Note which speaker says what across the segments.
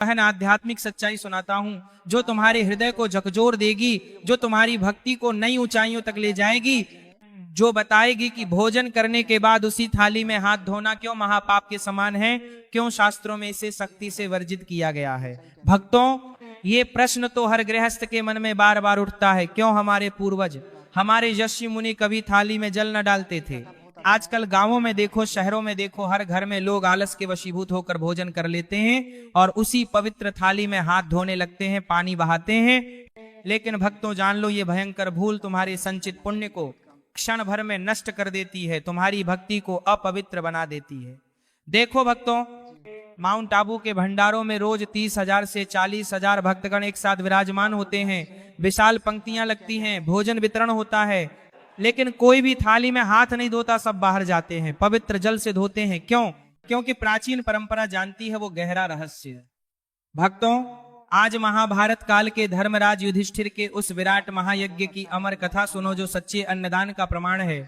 Speaker 1: गहन आध्यात्मिक सच्चाई सुनाता हूँ, जो तुम्हारे हृदय को झकझोर देगी, जो तुम्हारी भक्ति को नई ऊंचाइयों तक ले जाएगी, जो बताएगी कि भोजन करने के बाद उसी थाली में हाथ धोना क्यों महापाप के समान है, क्यों शास्त्रों में इसे सख्ती से वर्जित किया गया है। भक्तों, ये प्रश्न तो हर गृहस्थ के मन में बार बार उठता है, क्यों हमारे पूर्वज, हमारे यशी मुनि कभी थाली में जल न डालते थे। आजकल गांवों में देखो, शहरों में देखो, हर घर में लोग आलस के वशीभूत होकर भोजन कर लेते हैं और उसी पवित्र थाली में हाथ धोने लगते हैं, पानी बहाते हैं। लेकिन भक्तों, जान लो, ये भयंकर भूल तुम्हारे संचित पुण्य को क्षण भर में नष्ट कर देती है, तुम्हारी भक्ति को अपवित्र बना देती है। देखो भक्तों, माउंट आबू के भंडारों में रोज 30,000 से 40,000 भक्तगण एक साथ विराजमान होते हैं, विशाल पंक्तियां लगती हैं, भोजन वितरण होता है, लेकिन कोई भी थाली में हाथ नहीं धोता, सब बाहर जाते हैं, पवित्र जल से धोते हैं। क्यों? क्योंकि प्राचीन परंपरा जानती है वो गहरा रहस्य है। भक्तों, आज महाभारत काल के धर्मराज युधिष्ठिर के उस विराट महायज्ञ की अमर कथा सुनो, जो सच्चे अन्नदान का प्रमाण है,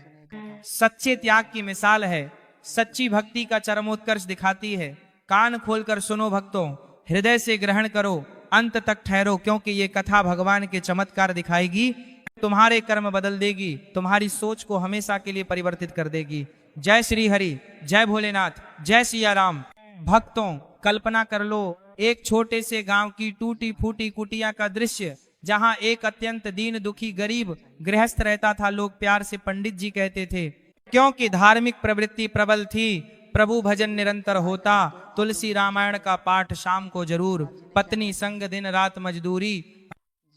Speaker 1: सच्चे त्याग की मिसाल है, सच्ची भक्ति का चरमोत्कर्ष दिखाती है। कान खोलकर सुनो भक्तों, हृदय से ग्रहण करो, अंत तक ठहरो, क्योंकि ये कथा भगवान के चमत्कार दिखाएगी, तुम्हारे कर्म बदल देगी, तुम्हारी सोच को हमेशा के लिए परिवर्तित कर देगी। जय श्री हरि, जय भोलेनाथ, जय सिया राम। भक्तों, कल्पना कर लो एक छोटे से गांव की टूटी फूटी कुटिया का दृश्य, जहां एक अत्यंत दीन दुखी गरीब गृहस्थ रहता था। लोग प्यार से पंडित जी कहते थे, क्योंकि धार्मिक प्रवृत्ति प्रबल थी, प्रभु भजन निरंतर होता, तुलसी रामायण का पाठ शाम को जरूर, पत्नी संग दिन रात मजदूरी,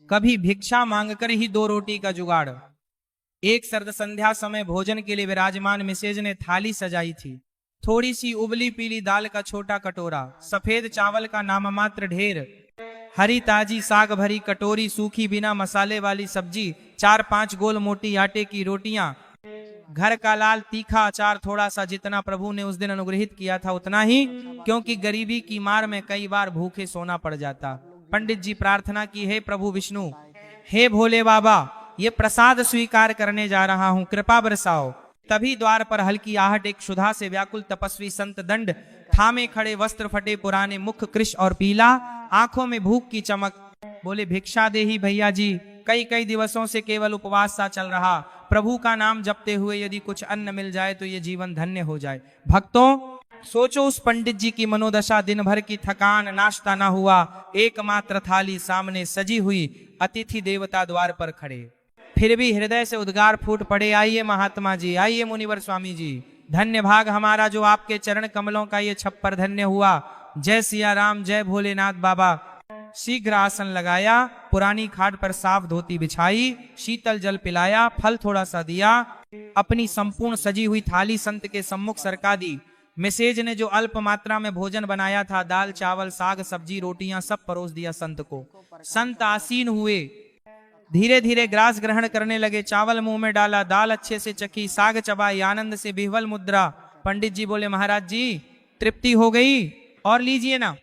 Speaker 1: कभी भिक्षा मांगकर ही 2 रोटी का जुगाड़। एक सर्द संध्या समय भोजन के लिए विराजमान मिसेज ने थाली सजाई थी। थोड़ी सी उबली पीली दाल का छोटा कटोरा, सफेद चावल का नाममात्र ढेर, हरी ताजी साग भरी कटोरी, सूखी बिना मसाले वाली सब्जी, 4-5 गोल मोटी आटे की रोटियां, घर का लाल तीखा अचार, थोड़ा सा जितना प्रभु ने उस दिन अनुग्रहित किया था उतना ही, क्योंकि गरीबी की मार में कई बार भूखे सोना पड़ जाता। पंडित जी प्रार्थना की, हे प्रभु विष्णु, हे भोले बाबा, ये प्रसाद स्वीकार करने जा रहा हूं, कृपा बरसाओ। तभी द्वार पर हल्की आहट, एक क्षुधा से व्याकुल तपस्वी संत दंड थामे खड़े, वस्त्र फटे पुराने, मुख कृश और पीला, आंखों में भूख की चमक, बोले भिक्षा दे ही भैया जी, कई दिवसों से केवल उपवास सा चल रहा, प्रभु का नाम जपते हुए यदि कुछ अन्न मिल जाए तो ये जीवन धन्य हो जाए। भक्तों, सोचो उस पंडित जी की मनोदशा, दिन भर की थकान, नाश्ता ना हुआ, एकमात्र थाली सामने सजी हुई, अतिथि देवता द्वार पर खड़े, फिर भी हृदय से उद्गार फूट पड़े, आइए महात्मा जी, आइए मुनिवर स्वामी जी, धन्य भाग हमारा जो आपके चरण कमलों का ये छप्पर धन्य हुआ। जय सिया राम, जय भोलेनाथ बाबा। शीघ्र आसन लगाया, पुरानी खाट पर साफ धोती बिछाई, शीतल जल पिलाया, फल थोड़ा सा दिया, अपनी संपूर्ण सजी हुई थाली संत के सम्मुख सरका दी। मिसेज ने जो अल्प मात्रा में भोजन बनाया था, दाल चावल साग सब्जी रोटियां, सब परोस दिया संत को। संत आसीन हुए, धीरे धीरे ग्रास ग्रहण करने लगे, चावल मुंह में डाला, दाल अच्छे से चखी, साग चबाई, आनंद से बिह्वल मुद्रा। पंडित जी बोले, महाराज जी तृप्ति हो गई, और लीजिए ना।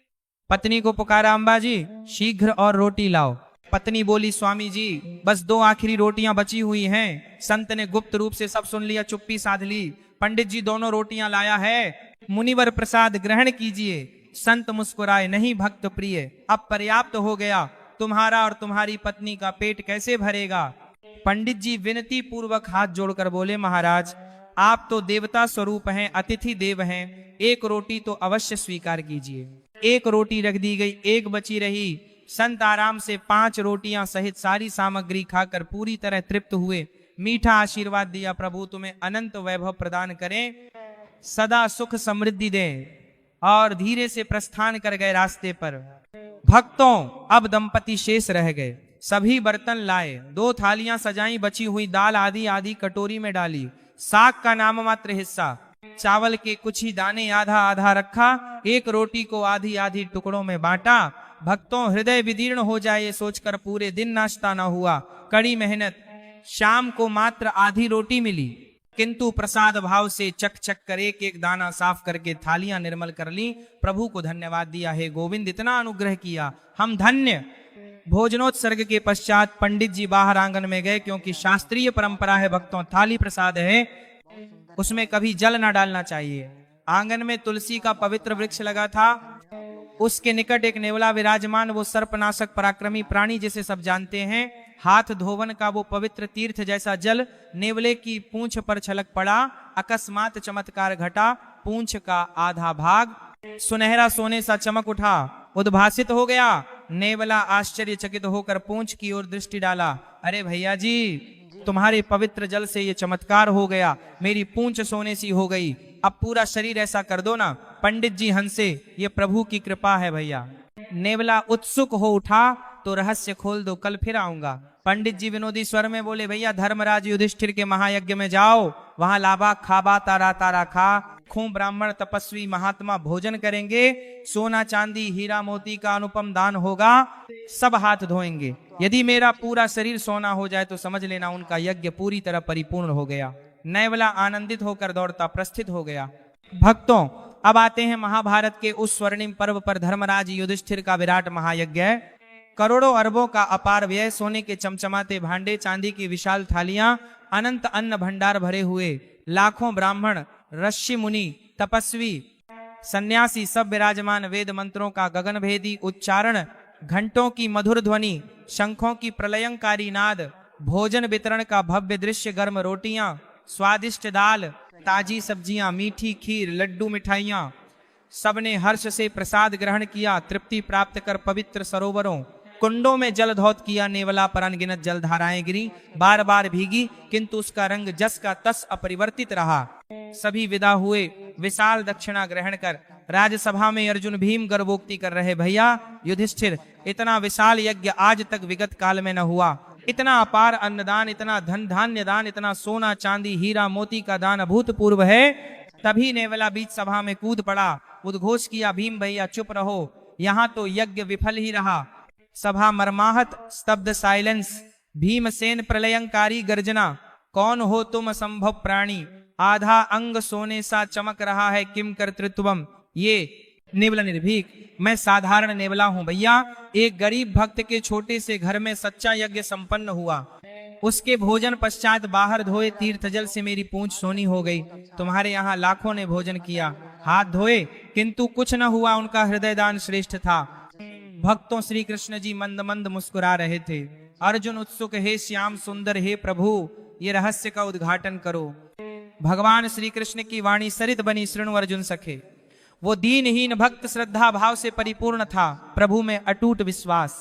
Speaker 1: पत्नी को पुकारा, अम्बा जी शीघ्र और रोटी लाओ। पत्नी बोली, स्वामी जी बस 2 आखिरी रोटियां बची हुई हैं। संत ने गुप्त रूप से सब सुन लिया, चुप्पी साध ली। पंडित जी 2 रोटियां लाया है, मुनिवर प्रसाद ग्रहण कीजिए। संत मुस्कुराए, नहीं भक्त प्रिय, अब पर्याप्त हो गया, तुम्हारा और तुम्हारी पत्नी का पेट कैसे भरेगा। पंडित जी विनती पूर्वक हाथ जोड़कर बोले, महाराज आप तो देवता स्वरूप हैं, अतिथि देव हैं, 1 रोटी तो अवश्य स्वीकार कीजिए। 1 रोटी रख दी गई, 1 बची रही। संत आराम से 5 रोटियां सहित सारी सामग्री खाकर पूरी तरह तृप्त हुए। मीठा आशीर्वाद दिया, प्रभु तुम्हें अनंत वैभव प्रदान करें, सदा सुख समृद्धि दें, और धीरे से प्रस्थान कर गए रास्ते पर। भक्तों, अब दंपति शेष रह गए, सभी बर्तन लाए, 2 थालियां सजाई, बची हुई दाल आधी आधी कटोरी में डाली, साग का नाम मात्र हिस्सा, चावल के कुछ ही दाने आधा आधा रखा, 1 रोटी को आधी आधी टुकड़ों में बांटा। भक्तों, हृदय विदीर्ण हो जाए ये सोचकर पूरे दिन नाश्ता न हुआ, कड़ी मेहनत, शाम को मात्र आधी रोटी मिली, किंतु प्रसाद भाव से चक चक कर एक दाना साफ करके थालियां निर्मल कर ली। प्रभु को धन्यवाद दिया, हे गोविंद इतना अनुग्रह किया, हम धन्य। भोजनोत्सर्ग के पश्चात पंडित जी बाहर आंगन में गए, क्योंकि शास्त्रीय परंपरा है भक्तों, थाली प्रसाद है, उसमें कभी जल ना डालना चाहिए। आंगन में तुलसी का पवित्र वृक्ष लगा था, उसके निकट एक नेवला विराजमान, वो सर्पनाशक पराक्रमी प्राणी जिसे सब जानते हैं। हाथ धोवन का वो पवित्र तीर्थ जैसा जल नेवले की पूंछ पर छलक पड़ा। अकस्मात चमत्कार घटा, पूंछ का आधा भाग सुनहरा सोने सा चमक उठा, उद्भासित हो गया। नेवला आश्चर्यचकित होकर पूंछ की ओर दृष्टि डाला। अरे भैया जी, तुम्हारे पवित्र जल से ये चमत्कार हो गया, मेरी पूंछ सोने सी हो गई। अब पूरा शरीर ऐसा कर दो ना। पंडित जी हंसे, ये प्रभु की कृपा है भैया। नेवला उत्सुक हो उठा, तो रहस्य खोल दो, कल फिर आऊंगा। पंडित जी विनोदी स्वर में बोले, भैया धर्मराज युधिष्ठिर के महायज्ञ में जाओ, वहां लाबा खाबा तारा तारा खा, खूं ब्राह्मण तपस्वी महात्मा भोजन करेंगे, सोना चांदी हीरा मोती का अनुपम दान होगा, सब हाथ धोएंगे। यदि मेरा पूरा शरीर सोना हो जाए तो समझ लेना उनका यज्ञ पूरी तरह परिपूर्ण हो गया। नेवला आनंदित होकर दौड़ता प्रस्थित हो गया। भक्तों, अब आते हैं महाभारत के उस स्वर्णिम पर्व पर। धर्मराज युधिष्ठिर का विराट महायज्ञ है। करोड़ों अरबों का अपार व्यय, सोने के चमचमाते भांडे, चांदी की विशाल थालियां, अनंत अन्न भंडार भरे हुए, लाखों ब्राह्मण, ऋषि मुनि, तपस्वी, सन्यासी सब विराजमान। वेद मंत्रों का गगनभेदी उच्चारण, घंटों की मधुर ध्वनि, शंखों की प्रलयंकारी नाद, भोजन वितरण का भव्य दृश्य, गर्म रोटियां, स्वादिष्ट दाल, ताजी सब्जियां, मीठी खीर, लड्डू, मिठाइयां, सबने हर्ष से प्रसाद ग्रहण किया। तृप्ति प्राप्त कर पवित्र सरोवरों, कुंडों में जल धौत किया। नेवला पर अनगिनत जलधाराएं गिरी, बार बार भीगी, किंतु उसका रंग जस का तस अपरिवर्तित रहा। सभी विदा हुए विशाल दक्षिणा ग्रहण कर। राजसभा में अर्जुन भीम गर्वोक्ति कर रहे, भैया युधिष्ठिर, इतना विशाल यज्ञ आज तक विगत काल में न हुआ। इतना अपार अन्नदान, इतना धन धान्य दान, इतना सोना चांदी हीरा मोती का दान अभूतपूर्व है। तभी नेवला बीच सभा में कूद पड़ा, उद्घोष किया, भीम भैया चुप रहो, यहां तो यज्ञ विफल ही रहा। सभा मर्माहत, स्तब्ध साइलेंस। भीमसेन प्रलयंकारी गर्जना, कौन हो तुम असंभव प्राणी, आधा अंग सोने सा चमक रहा है, किम कर्तृत्वम। ये नेवला निर्भीक, मैं साधारण नेवला हूं भैया। एक गरीब भक्त के छोटे से घर में सच्चा यज्ञ संपन्न हुआ। उसके भोजन पश्चात बाहर धोए तीर्थ जल से मेरी पूंछ सोनी हो गई। तुम्हारे यहाँ लाखों ने भोजन किया, हाथ धोए, किंतु कुछ न हुआ। उनका हृदय दान श्रेष्ठ था। भक्तों, श्री कृष्ण जी मंद मंद मुस्कुरा रहे थे। अर्जुन उत्सुक, हे श्याम सुंदर, हे प्रभु, ये रहस्य का उद्घाटन करो। भगवान श्री कृष्ण की वाणी सरित बनी, शृणु अर्जुन सखे। वो दीनहीन भक्त श्रद्धा भाव से परिपूर्ण था, प्रभु में अटूट विश्वास।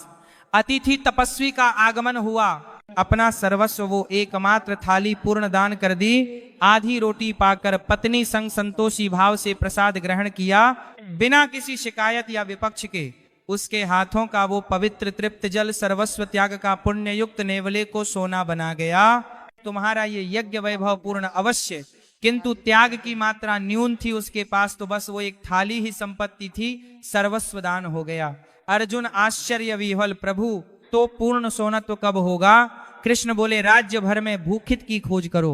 Speaker 1: अतिथि तपस्वी का आगमन हुआ, अपना सर्वस्व वो एकमात्र थाली पूर्ण दान कर दी। आधी रोटी पाकर पत्नी संग संतोषी भाव से प्रसाद ग्रहण किया, बिना किसी शिकायत या विपक्ष के। उसके हाथों का वो पवित्र तृप्त जल सर्वस्व त्याग का पुण्य युक्त नेवले को सोना बना गया। तुम्हारा ये यज्ञ वैभव पूर्ण अवश्य, किंतु त्याग की मात्रा न्यून थी उसके पास, तो बस वो एक थाली ही संपत्ति थी, सर्वस्व दान हो गया। अर्जुन आश्चर्य विह्वल, प्रभु तो पूर्ण सोनत्व कब होगा? कृष्ण बोले, राज्य भर में भूखित की खोज करो।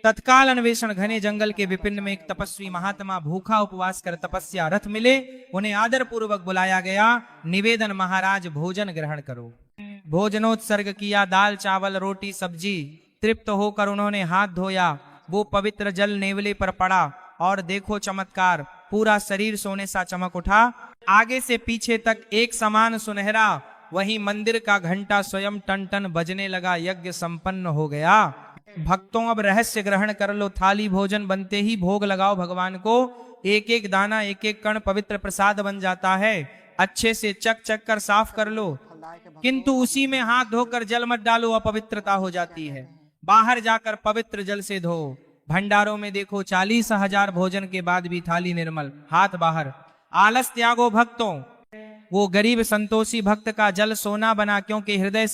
Speaker 1: तत्काल अन्वेषण, घने जंगल के विपिन में एक तपस्वी महात्मा भूखा उपवास कर तपस्या रथ मिले। उन्हें आदर पूर्वक बुलाया गया। निवेदन, महाराज भोजन ग्रहण करो। भोजनोत्सर्ग किया, दाल चावल रोटी सब्जी। तृप्त होकर उन्होंने हाथ धोया। वो पवित्र जल नेवले पर पड़ा और देखो चमत्कार, पूरा शरीर सोने सा चमक उठा। आगे से पीछे तक एक समान सुनहरा। वहीं मंदिर का घंटा स्वयं टन टन बजने लगा। यज्ञ संपन्न हो गया। भक्तों, अब रहस्य ग्रहण कर लो। थाली भोजन बनते ही भोग लगाओ भगवान को। एक एक दाना, एक एक कण पवित्र प्रसाद बन जाता है। अच्छे से चक चक कर साफ कर लो, किंतु उसी में हाथ धोकर जल मत डालो, अपवित्रता हो जाती है। बाहर जाकर पवित्र जल से धो। भंडारों में देखो 40,000 भोजन के बाद भी थाली निर्मल, हाथ बाहर। आलस त्यागो भक्तों। वो गरीब संतोषी भक्त का जल सोना बना, क्योंकि हृदय